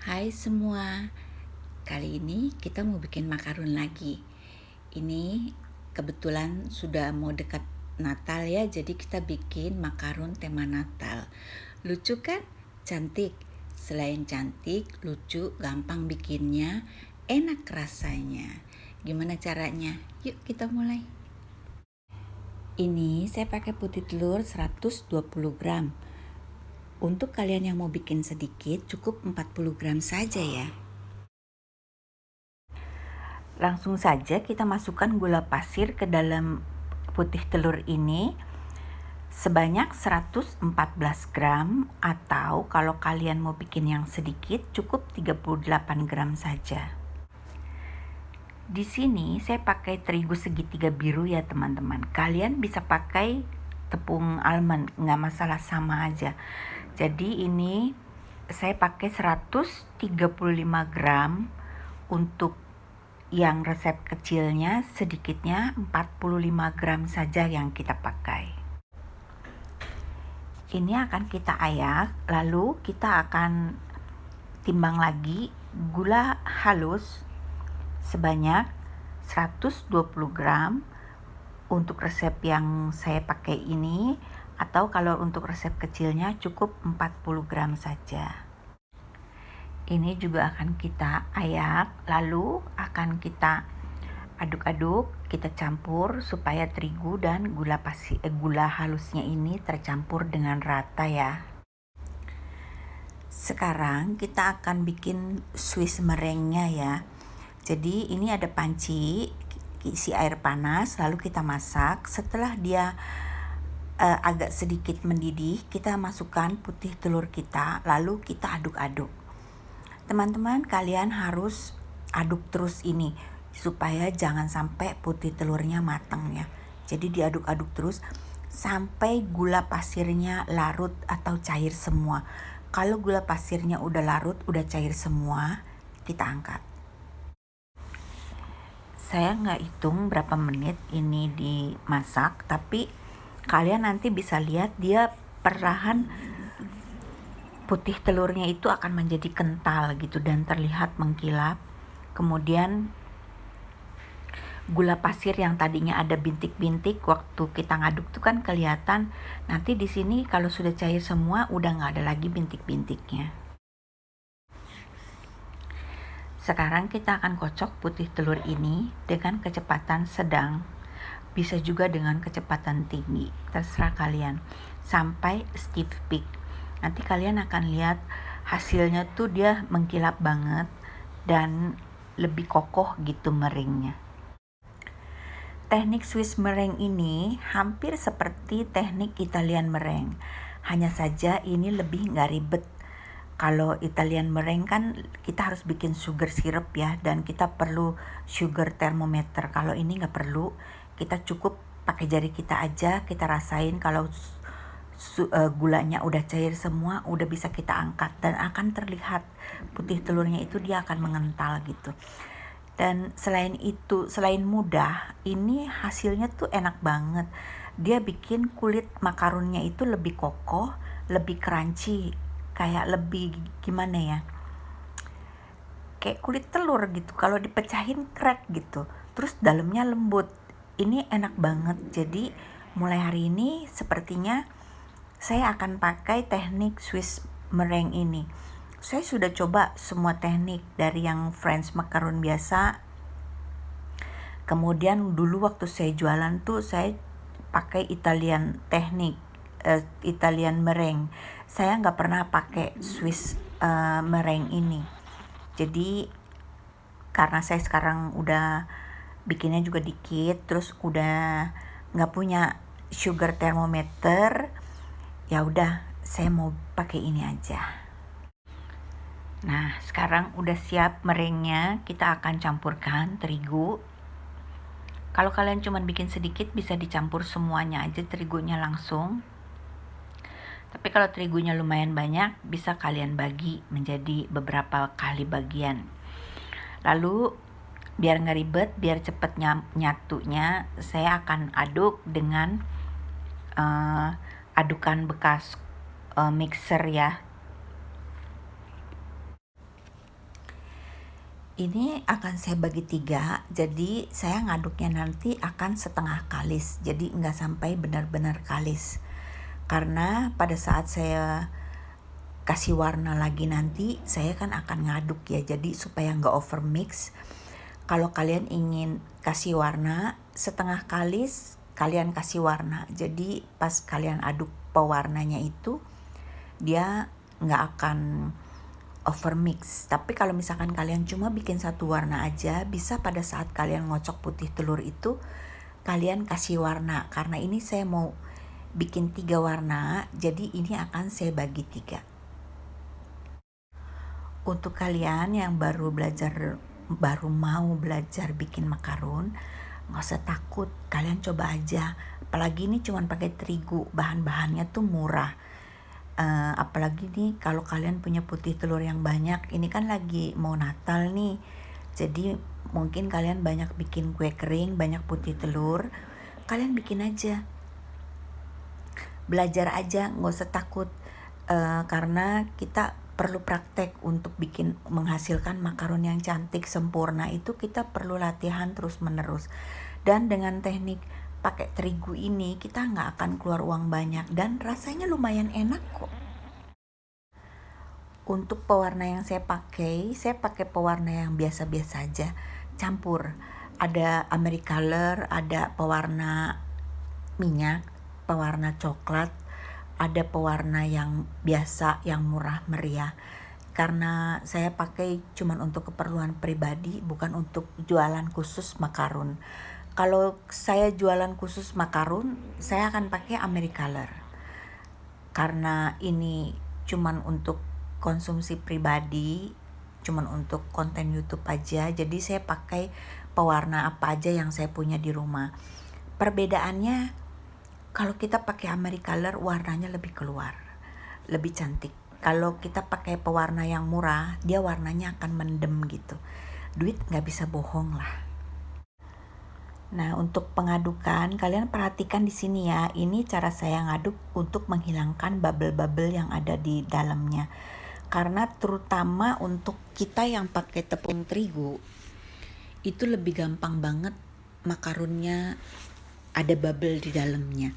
Hai semua, kali ini kita mau bikin makarun lagi. Ini kebetulan sudah mau dekat Natal ya, jadi kita bikin makarun tema Natal. Lucu kan? Cantik. Selain cantik, lucu, gampang bikinnya, enak rasanya. Gimana caranya? Yuk kita mulai. Ini saya pakai putih telur 120 gram. Untuk kalian yang mau bikin sedikit, cukup 40 gram saja ya. Langsung saja kita masukkan gula pasir ke dalam putih telur ini sebanyak 114 gram, atau kalau kalian mau bikin yang sedikit cukup 38 gram saja. Di sini saya pakai terigu segitiga biru ya teman-teman. Kalian bisa pakai tepung almond, nggak masalah, sama aja. Jadi ini saya pakai 135 gram untuk yang resep kecilnya, sedikitnya 45 gram saja yang kita pakai. Ini akan kita ayak, lalu kita akan timbang lagi gula halus sebanyak 120 gram untuk resep yang saya pakai ini, atau kalau untuk resep kecilnya cukup 40 gram saja. Ini juga akan kita ayak, lalu akan kita aduk-aduk, kita campur supaya terigu dan gula halusnya ini tercampur dengan rata ya. Sekarang kita akan bikin Swiss meringue ya. Jadi ini ada panci, isi air panas, lalu kita masak. Setelah dia agak sedikit mendidih, kita masukkan putih telur kita, lalu kita aduk-aduk. Teman-teman, kalian harus aduk terus ini supaya jangan sampai putih telurnya matang ya. Jadi diaduk-aduk terus sampai gula pasirnya larut atau cair semua. Kalau gula pasirnya udah larut, udah cair semua, kita angkat. Saya nggak hitung berapa menit ini dimasak, tapi kalian nanti bisa lihat dia perlahan putih telurnya itu akan menjadi kental gitu dan terlihat mengkilap. Kemudian gula pasir yang tadinya ada bintik-bintik waktu kita ngaduk tuh kan kelihatan. Nanti di sini kalau sudah cair semua udah nggak ada lagi bintik-bintiknya. Sekarang kita akan kocok putih telur ini dengan kecepatan sedang, bisa juga dengan kecepatan tinggi, terserah kalian, sampai stiff peak. Nanti kalian akan lihat hasilnya tuh dia mengkilap banget dan lebih kokoh gitu meringnya. Teknik Swiss meringue ini hampir seperti teknik Italian meringue, hanya saja ini lebih nggak ribet. Kalau Italian meringue kan kita harus bikin sugar syrup ya, dan kita perlu sugar thermometer. Kalau ini nggak perlu, kita cukup pakai jari kita aja, kita rasain kalau gulanya udah cair semua, udah bisa kita angkat dan akan terlihat putih telurnya itu dia akan mengental gitu. Dan selain itu, selain mudah, ini hasilnya tuh enak banget. Dia bikin kulit makarunnya itu lebih kokoh, lebih crunchy, kayak lebih gimana ya, kayak kulit telur gitu, kalau dipecahin crack gitu, terus dalamnya lembut. Ini enak banget. Jadi mulai hari ini sepertinya saya akan pakai teknik Swiss meringue ini. Saya sudah coba semua teknik, dari yang French macaron biasa, kemudian dulu waktu saya jualan tuh saya pakai Italian teknik, Italian meringue. Saya nggak pernah pakai Swiss meringue ini. Jadi karena saya sekarang udah bikinnya juga dikit, terus udah nggak punya sugar thermometer, ya udah saya mau pakai ini aja. Nah, sekarang udah siap meringuenya, kita akan campurkan terigu. Kalau kalian cuma bikin sedikit bisa dicampur semuanya aja terigunya langsung. Tapi kalau terigunya lumayan banyak, bisa kalian bagi menjadi beberapa kali bagian. Lalu biar nggak ribet, biar cepet nyatunya, saya akan aduk dengan adukan bekas mixer ya. Ini akan saya bagi 3, jadi saya ngaduknya nanti akan setengah kalis, jadi nggak sampai benar-benar kalis. Karena pada saat saya kasih warna lagi nanti, saya kan akan ngaduk ya, jadi supaya nggak over mix. Kalau kalian ingin kasih warna setengah kalis, kalian kasih warna. Jadi pas kalian aduk pewarnanya itu, dia nggak akan overmix. Tapi kalau misalkan kalian cuma bikin satu warna aja, bisa pada saat kalian ngocok putih telur itu kalian kasih warna. Karena ini saya mau bikin 3 warna, jadi ini akan saya bagi 3. Untuk kalian yang baru mau belajar bikin makarun, nggak usah takut, kalian coba aja. Apalagi ini cuma pakai terigu, bahan-bahannya tuh murah. Apalagi nih kalau kalian punya putih telur yang banyak, ini kan lagi mau Natal nih, jadi mungkin kalian banyak bikin kue kering, banyak putih telur, kalian bikin aja, belajar aja, nggak usah takut. Karena kita perlu praktek untuk menghasilkan makaron yang cantik sempurna, itu kita perlu latihan terus menerus. Dan dengan teknik pakai terigu ini kita nggak akan keluar uang banyak dan rasanya lumayan enak kok. Untuk pewarna yang saya pakai pewarna yang biasa-biasa aja, campur. Ada Americolor, ada pewarna minyak, pewarna coklat, ada pewarna yang biasa, yang murah meriah. Karena saya pakai cuman untuk keperluan pribadi, bukan untuk jualan khusus makarun. Kalau saya jualan khusus makarun, saya akan pakai Americolor. Karena ini cuman untuk konsumsi pribadi, cuman untuk konten YouTube aja, jadi saya pakai pewarna apa aja yang saya punya di rumah. Perbedaannya, kalau kita pakai Americolor warnanya lebih keluar, lebih cantik. Kalau kita pakai pewarna yang murah, dia warnanya akan mendem gitu. Duit nggak bisa bohong lah. Nah, untuk pengadukan, kalian perhatikan di sini ya. Ini cara saya ngaduk untuk menghilangkan bubble-bubble yang ada di dalamnya. Karena terutama untuk kita yang pakai tepung terigu, itu lebih gampang banget makarunnya ada bubble di dalamnya.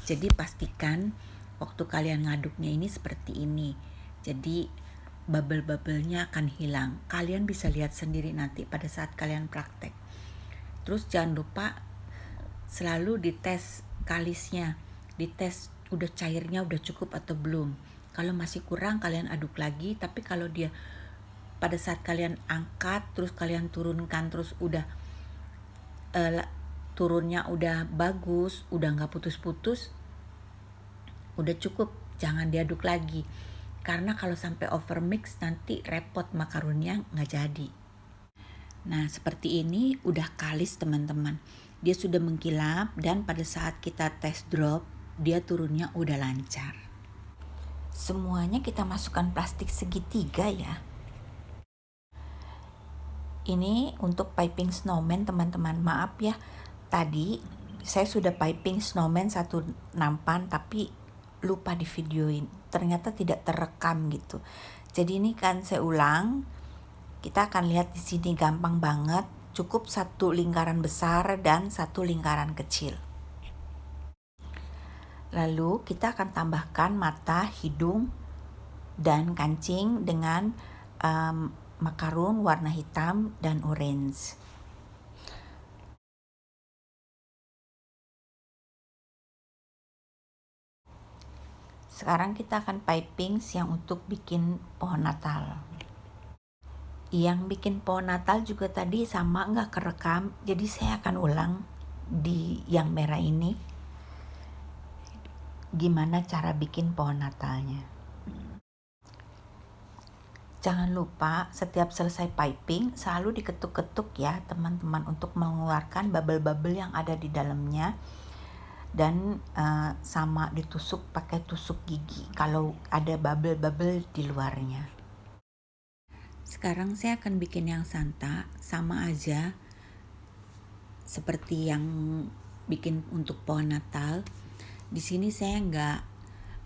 Jadi pastikan waktu kalian ngaduknya ini seperti ini. Jadi bubble-bubblenya akan hilang. Kalian bisa lihat sendiri nanti pada saat kalian praktek. Terus jangan lupa selalu dites kalisnya, dites udah cairnya udah cukup atau belum. Kalau masih kurang kalian aduk lagi, tapi kalau dia pada saat kalian angkat terus kalian turunkan terus udah turunnya udah bagus, udah nggak putus-putus, udah cukup, jangan diaduk lagi. Karena kalau sampai overmix nanti repot makarunnya nggak jadi. Nah, seperti ini udah kalis teman-teman. Dia sudah mengkilap dan pada saat kita tes drop, dia turunnya udah lancar. Semuanya kita masukkan plastik segitiga ya. Ini untuk piping snowman teman-teman. Maaf ya, tadi saya sudah piping snowman satu nampan tapi lupa di videoin. Ternyata tidak terekam gitu. Jadi ini kan saya ulang. Kita akan lihat di sini gampang banget, cukup satu lingkaran besar dan satu lingkaran kecil. Lalu kita akan tambahkan mata, hidung, dan kancing dengan makarun warna hitam dan orange. Sekarang kita akan piping yang untuk bikin pohon Natal. Yang bikin pohon Natal juga tadi sama nggak kerekam, jadi saya akan ulang di yang merah ini gimana cara bikin pohon Natalnya. Jangan lupa setiap selesai piping selalu diketuk-ketuk ya teman-teman untuk mengeluarkan bubble-bubble yang ada di dalamnya, dan sama ditusuk pakai tusuk gigi kalau ada bubble-bubble di luarnya. Sekarang saya akan bikin yang santa, sama aja seperti yang bikin untuk pohon Natal. Di sini saya nggak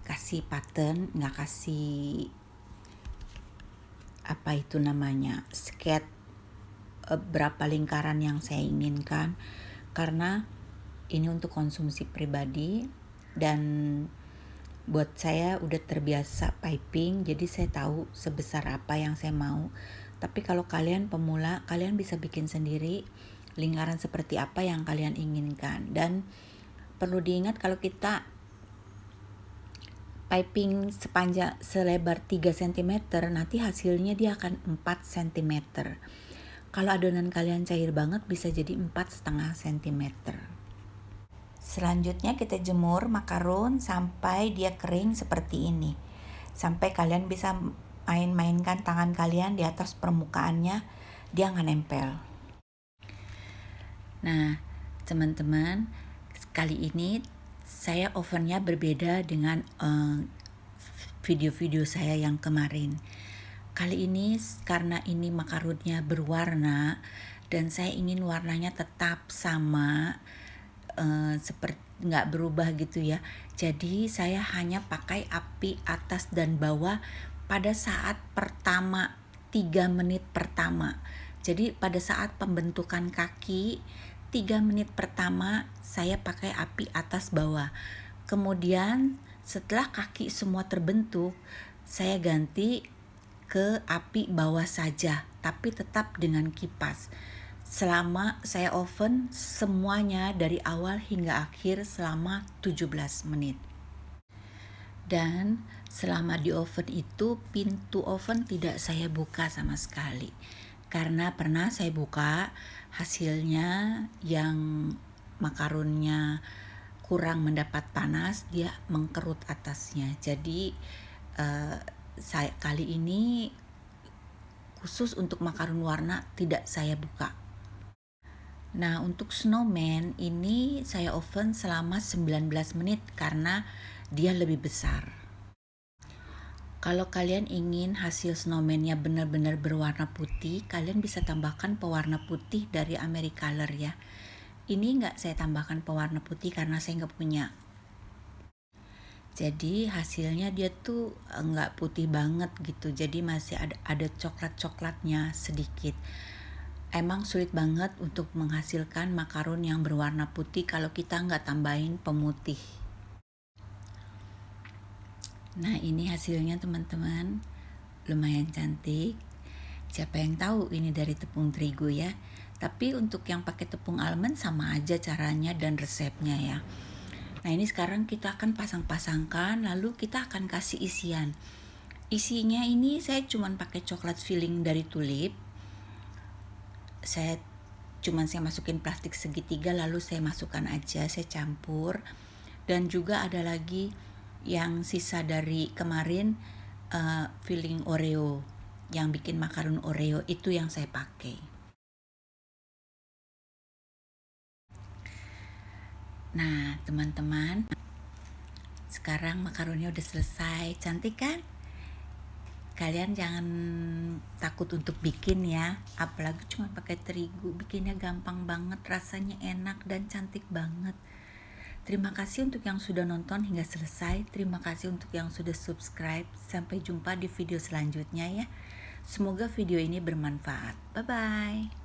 kasih pattern, nggak kasih apa itu namanya skate berapa lingkaran yang saya inginkan, karena ini untuk konsumsi pribadi dan buat saya udah terbiasa piping, jadi saya tahu sebesar apa yang saya mau. Tapi kalau kalian pemula, kalian bisa bikin sendiri lingkaran seperti apa yang kalian inginkan. Dan perlu diingat kalau kita piping selebar 3 cm, nanti hasilnya dia akan 4 cm. Kalau adonan kalian cair banget bisa jadi 4,5 cm. Selanjutnya kita jemur makaron sampai dia kering seperti ini. Sampai kalian bisa main-mainkan tangan kalian di atas permukaannya, dia nggak nempel. Nah, teman-teman, kali ini saya ovennya berbeda dengan video-video saya yang kemarin. Kali ini karena ini makaronnya berwarna dan saya ingin warnanya tetap sama, seperti nggak berubah gitu ya. Jadi saya hanya pakai api atas dan bawah pada saat pertama, 3 menit pertama. Jadi pada saat pembentukan kaki 3 menit pertama saya pakai api atas bawah. Kemudian setelah kaki semua terbentuk, saya ganti ke api bawah saja, tapi tetap dengan kipas. Selama saya oven semuanya dari awal hingga akhir selama 17 menit. Dan selama di oven itu pintu oven tidak saya buka sama sekali. Karena pernah saya buka, hasilnya yang makaronnya kurang mendapat panas, dia mengkerut atasnya. Jadi saya kali ini khusus untuk makaron warna tidak saya buka. Nah, untuk snowman ini saya oven selama 19 menit karena dia lebih besar. Kalau kalian ingin hasil snowman-nya benar-benar berwarna putih, kalian bisa tambahkan pewarna putih dari Americolor ya. Ini nggak saya tambahkan pewarna putih karena saya nggak punya. Jadi hasilnya dia tuh nggak putih banget gitu, jadi masih ada coklat-coklatnya sedikit. Emang sulit banget untuk menghasilkan makaron yang berwarna putih kalau kita nggak tambahin pemutih. Nah, ini hasilnya teman-teman, lumayan cantik. Siapa yang tahu ini dari tepung terigu ya. Tapi untuk yang pakai tepung almond sama aja caranya dan resepnya ya. Nah, ini sekarang kita akan pasang-pasangkan, lalu kita akan kasih isian. Isinya ini saya cuman pakai coklat filling dari Tulip. Saya masukin plastik segitiga, lalu saya masukkan aja, saya campur. Dan juga ada lagi yang sisa dari kemarin, filling Oreo, yang bikin makaron Oreo, itu yang saya pakai. Nah, teman-teman, sekarang makaronnya udah selesai. Cantik kan? Kalian jangan takut untuk bikin ya, apalagi cuma pakai terigu, bikinnya gampang banget, rasanya enak dan cantik banget. Terima kasih untuk yang sudah nonton hingga selesai. Terima kasih untuk yang sudah subscribe. Sampai jumpa di video selanjutnya ya. Semoga video ini bermanfaat. Bye-bye.